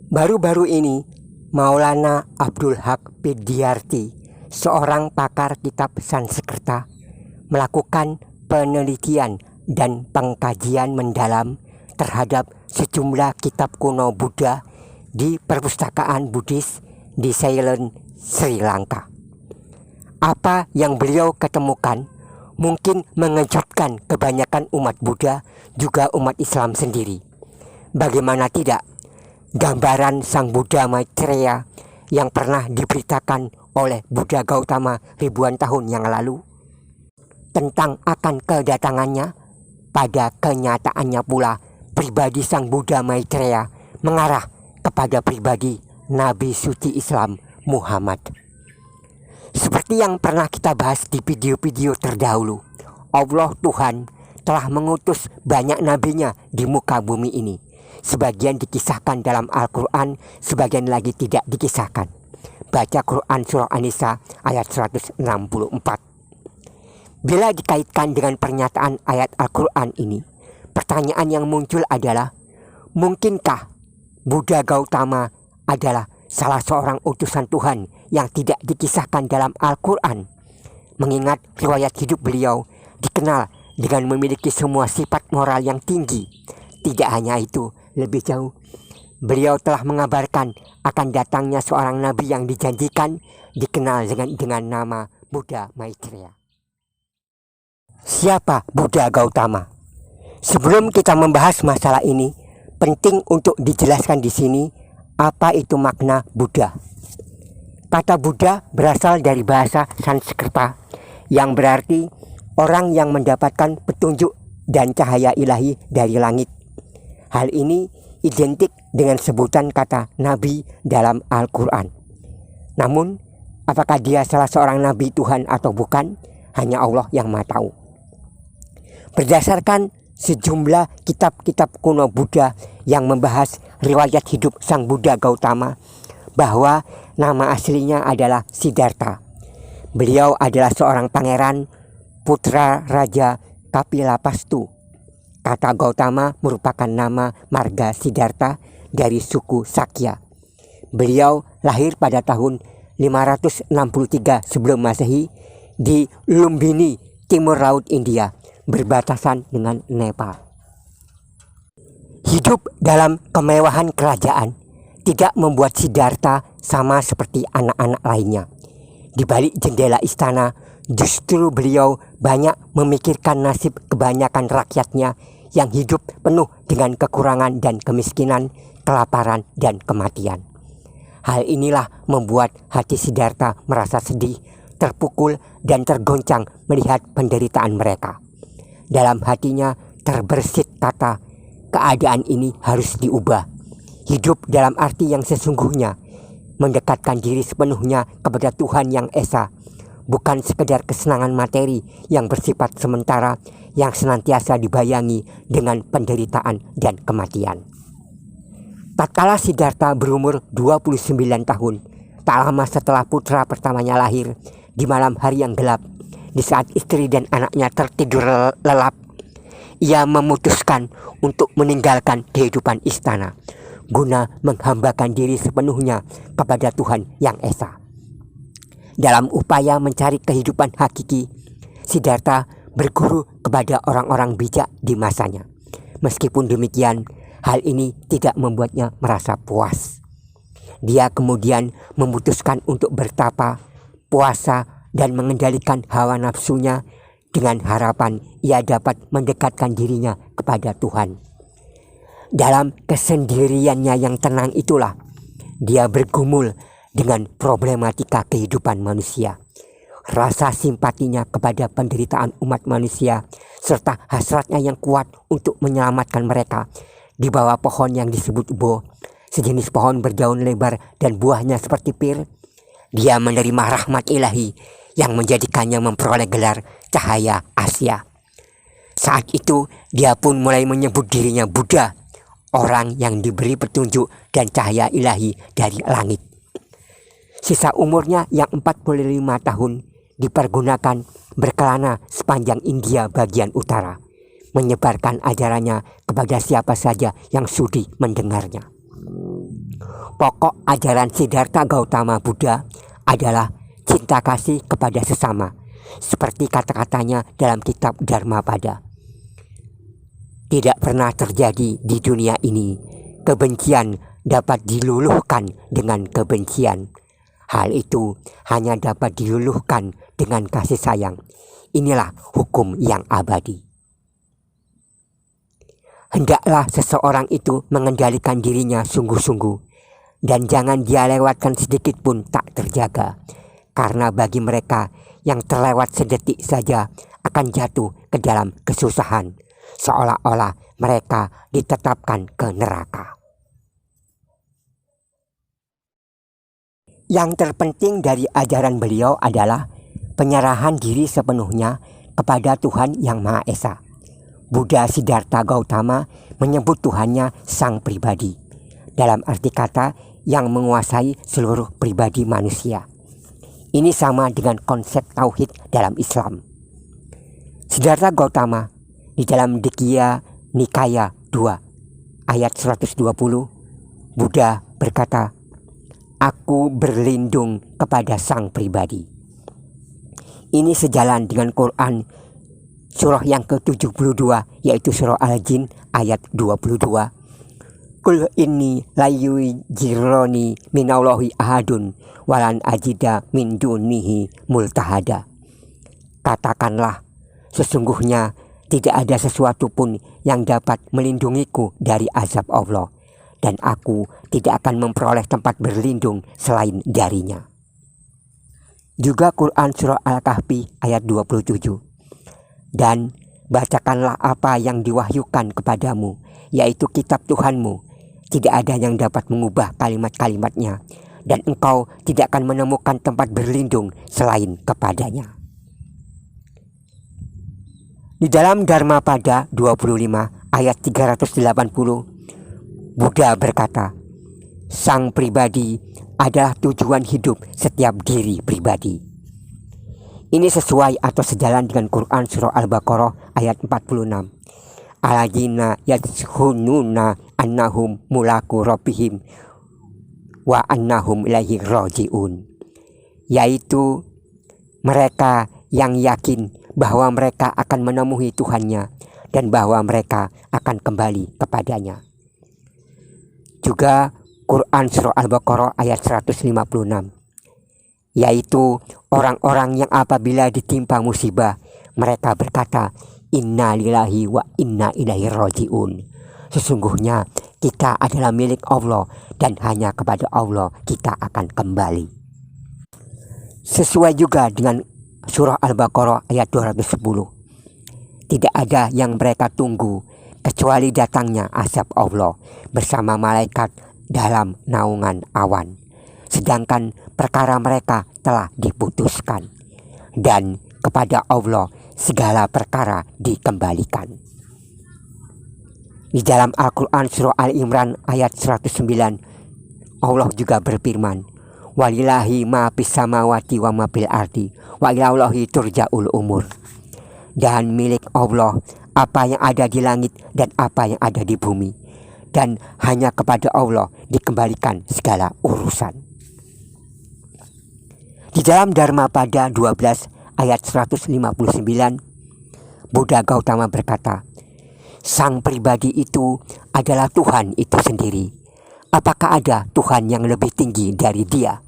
Baru-baru ini, Maulana Abdul Haq Widyarti, seorang pakar kitab Sanskerta, melakukan penelitian dan pengkajian mendalam terhadap sejumlah kitab kuno Buddha di perpustakaan Buddhis di Ceylon, Sri Lanka. Apa yang beliau ketemukan mungkin mengejutkan kebanyakan umat Buddha, juga umat Islam sendiri. Bagaimana tidak, gambaran Sang Buddha Maitreya yang pernah diberitakan oleh Buddha Gautama ribuan tahun yang lalu tentang akan kedatangannya, pada kenyataannya pula pribadi Sang Buddha Maitreya mengarah kepada pribadi Nabi suci Islam Muhammad. Seperti yang pernah kita bahas di video-video terdahulu, Allah Tuhan telah mengutus banyak nabinya di muka bumi ini. Sebagian dikisahkan dalam Al-Quran, sebagian lagi tidak dikisahkan. Baca Quran Surah An-Nisa ayat 164. Bila dikaitkan dengan pernyataan ayat Al-Quran ini, pertanyaan yang muncul adalah, mungkinkah Buddha Gautama adalah salah seorang utusan Tuhan yang tidak dikisahkan dalam Al-Quran? Mengingat riwayat hidup beliau dikenal dengan memiliki semua sifat moral yang tinggi. Tidak hanya itu, lebih jauh, beliau telah mengabarkan akan datangnya seorang nabi yang dijanjikan, dikenal dengan nama Buddha Maitreya. Siapa Buddha Gautama? Sebelum kita membahas masalah ini, penting untuk dijelaskan di sini apa itu makna Buddha. Kata Buddha berasal dari bahasa Sanskerta yang berarti orang yang mendapatkan petunjuk dan cahaya ilahi dari langit. Hal ini identik dengan sebutan kata Nabi dalam Al-Quran. Namun, apakah dia salah seorang Nabi Tuhan atau bukan, hanya Allah yang Maha Tahu. Berdasarkan sejumlah kitab-kitab kuno Buddha yang membahas riwayat hidup Sang Buddha Gautama, bahwa nama aslinya adalah Siddhartha. Beliau adalah seorang pangeran putra Raja Kapilapastu. Kata Gautama merupakan nama marga Siddhartha dari suku Sakya. Beliau lahir pada tahun 563 sebelum Masehi di Lumbini, timur laut India, berbatasan dengan Nepal. Hidup dalam kemewahan kerajaan tidak membuat Siddhartha sama seperti anak-anak lainnya. Di balik jendela istana, justru beliau banyak memikirkan nasib kebanyakan rakyatnya yang hidup penuh dengan kekurangan dan kemiskinan, kelaparan dan kematian. Hal inilah membuat hati Siddhartha merasa sedih, terpukul dan tergoncang melihat penderitaan mereka. Dalam hatinya terbersit kata, keadaan ini harus diubah. Hidup dalam arti yang sesungguhnya, mendekatkan diri sepenuhnya kepada Tuhan yang Esa, bukan sekedar kesenangan materi yang bersifat sementara, yang senantiasa dibayangi dengan penderitaan dan kematian. Tatkala Siddhartha berumur 29 tahun, tak lama setelah putra pertamanya lahir, di malam hari yang gelap, di saat istri dan anaknya tertidur lelap, ia memutuskan untuk meninggalkan kehidupan istana, guna menghambakan diri sepenuhnya kepada Tuhan yang Esa. Dalam upaya mencari kehidupan hakiki, Siddhartha berguru kepada orang-orang bijak di masanya. Meskipun demikian, hal ini tidak membuatnya merasa puas. Dia kemudian memutuskan untuk bertapa, puasa, dan mengendalikan hawa nafsunya dengan harapan ia dapat mendekatkan dirinya kepada Tuhan. Dalam kesendiriannya yang tenang itulah, dia bergumul dengan problematika kehidupan manusia. Rasa simpatinya kepada penderitaan umat manusia, serta hasratnya yang kuat untuk menyelamatkan mereka, di bawah pohon yang disebut Bo, sejenis pohon berdaun lebar dan buahnya seperti pir, dia menerima rahmat ilahi yang menjadikannya memperoleh gelar cahaya Asia. Saat itu dia pun mulai menyebut dirinya Buddha, orang yang diberi petunjuk dan cahaya ilahi dari langit. Sisa umurnya yang 45 tahun dipergunakan berkelana sepanjang India bagian utara, menyebarkan ajarannya kepada siapa saja yang sudi mendengarnya. Pokok ajaran Siddhartha Gautama Buddha adalah cinta kasih kepada sesama, seperti kata-katanya dalam kitab Dharmapada. Tidak pernah terjadi di dunia ini kebencian dapat diluluhkan dengan kebencian. Hal itu hanya dapat diluluhkan dengan kasih sayang. Inilah hukum yang abadi. Hendaklah seseorang itu mengendalikan dirinya sungguh-sungguh, dan jangan dia lewatkan sedikit pun tak terjaga, karena bagi mereka yang terlewat sedetik saja akan jatuh ke dalam kesusahan, seolah-olah mereka ditetapkan ke neraka. Yang terpenting dari ajaran beliau adalah penyerahan diri sepenuhnya kepada Tuhan Yang Maha Esa. Buddha Siddhartha Gautama menyebut Tuhannya sang pribadi, dalam arti kata yang menguasai seluruh pribadi manusia. Ini sama dengan konsep tauhid dalam Islam. Siddhartha Gautama di dalam Dikkhya Nikaya 2 ayat 120, Buddha berkata, "Aku berlindung kepada sang pribadi." Ini sejalan dengan Quran surah yang ke-72, yaitu surah Al-Jin ayat 22. Qul inni layujironi minallahi ahadun walan ajida min dunihi multahada. Katakanlah, sesungguhnya tidak ada sesuatu pun yang dapat melindungiku dari azab Allah, dan aku tidak akan memperoleh tempat berlindung selain darinya. Juga Quran surah Al-Kahfi ayat 27. Dan bacakanlah apa yang diwahyukan kepadamu, yaitu kitab Tuhanmu. Tidak ada yang dapat mengubah kalimat-kalimatnya, dan engkau tidak akan menemukan tempat berlindung selain kepadanya. Di dalam Dharmapada 25 ayat 380, Buddha berkata, sang pribadi adalah tujuan hidup setiap diri pribadi. Ini sesuai atau sejalan dengan Quran surah Al-Baqarah ayat 46. Alladzina yadhununa annahum mulaku rabbihim wa annahum ilaihi rajiun. Yaitu mereka yang yakin bahwa mereka akan menemui Tuhannya dan bahwa mereka akan kembali kepadanya. Juga Quran surah Al-Baqarah ayat 156, yaitu orang-orang yang apabila ditimpa musibah mereka berkata, Inna lillahi wa inna ilaihi rajiun. Sesungguhnya kita adalah milik Allah dan hanya kepada Allah kita akan kembali. Sesuai juga dengan surah Al-Baqarah ayat 210. Tidak ada yang mereka tunggu kecuali datangnya azab Allah bersama malaikat dalam naungan awan. Sedangkan perkara mereka telah diputuskan, dan kepada Allah segala perkara dikembalikan. Di dalam Al-Quran surah Al-Imran ayat 109, Allah juga berfirman, walillahi ma fis samawati wa ma fil ardi wa ilallahi turja'ul umur. Dan milik Allah apa yang ada di langit dan apa yang ada di bumi, dan hanya kepada Allah dikembalikan segala urusan. Di dalam Dharmapada 12 ayat 159, Buddha Gautama berkata, sang pribadi itu adalah Tuhan itu sendiri. Apakah ada Tuhan yang lebih tinggi dari dia?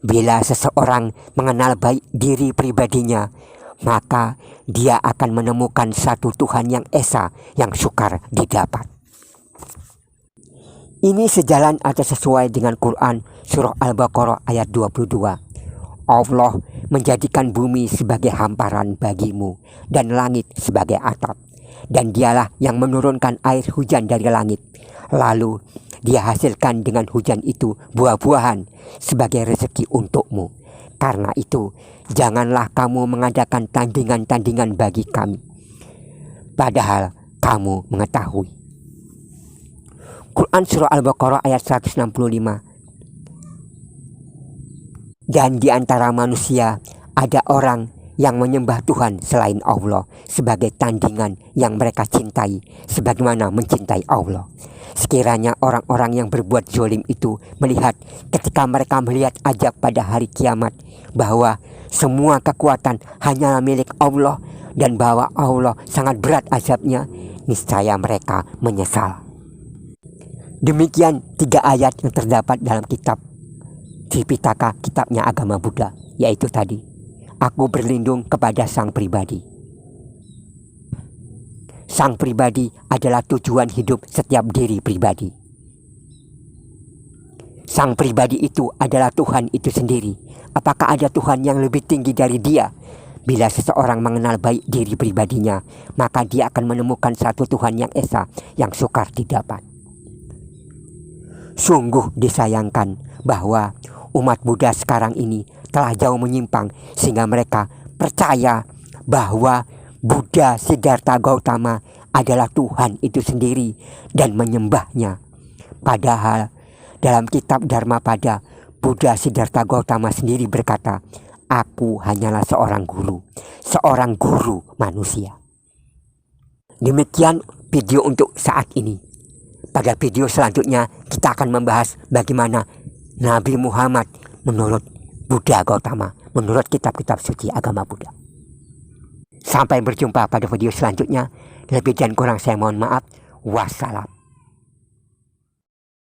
Bila seseorang mengenal baik diri pribadinya, maka dia akan menemukan satu Tuhan yang esa yang sukar didapat. Ini sejalan atau sesuai dengan Quran surah Al-Baqarah ayat 22. Allah menjadikan bumi sebagai hamparan bagimu dan langit sebagai atap, dan dialah yang menurunkan air hujan dari langit, lalu dia hasilkan dengan hujan itu buah-buahan sebagai rezeki untukmu. Karena itu janganlah kamu mengadakan tandingan-tandingan bagi kami, padahal kamu mengetahui. Quran surah Al-Baqarah ayat 165. Dan di antara manusia ada orang yang menyembah Tuhan selain Allah sebagai tandingan yang mereka cintai sebagaimana mencintai Allah. Sekiranya orang-orang yang berbuat zalim itu melihat ketika mereka melihat azab pada hari kiamat bahwa semua kekuatan hanyalah milik Allah dan bahwa Allah sangat berat azabnya, niscaya mereka menyesal. Demikian 3 ayat yang terdapat dalam kitab Tripitaka, kitabnya agama Buddha, yaitu tadi, aku berlindung kepada sang pribadi. Sang pribadi adalah tujuan hidup setiap diri pribadi. Sang pribadi itu adalah Tuhan itu sendiri. Apakah ada Tuhan yang lebih tinggi dari dia? Bila seseorang mengenal baik diri pribadinya, maka dia akan menemukan satu Tuhan yang esa, yang sukar didapat. Sungguh disayangkan bahwa umat Buddha sekarang ini telah jauh menyimpang sehingga mereka percaya bahwa Buddha Siddhartha Gautama adalah Tuhan itu sendiri dan menyembahnya. Padahal dalam kitab Dharmapada, Buddha Siddhartha Gautama sendiri berkata, aku hanyalah seorang guru manusia. Demikian video untuk saat ini. Pada video selanjutnya kita akan membahas bagaimana Nabi Muhammad menurut Buddha Gautama, menurut kitab-kitab suci agama Buddha. Sampai berjumpa pada video selanjutnya. Lebih dan kurang saya mohon maaf. Wassalam.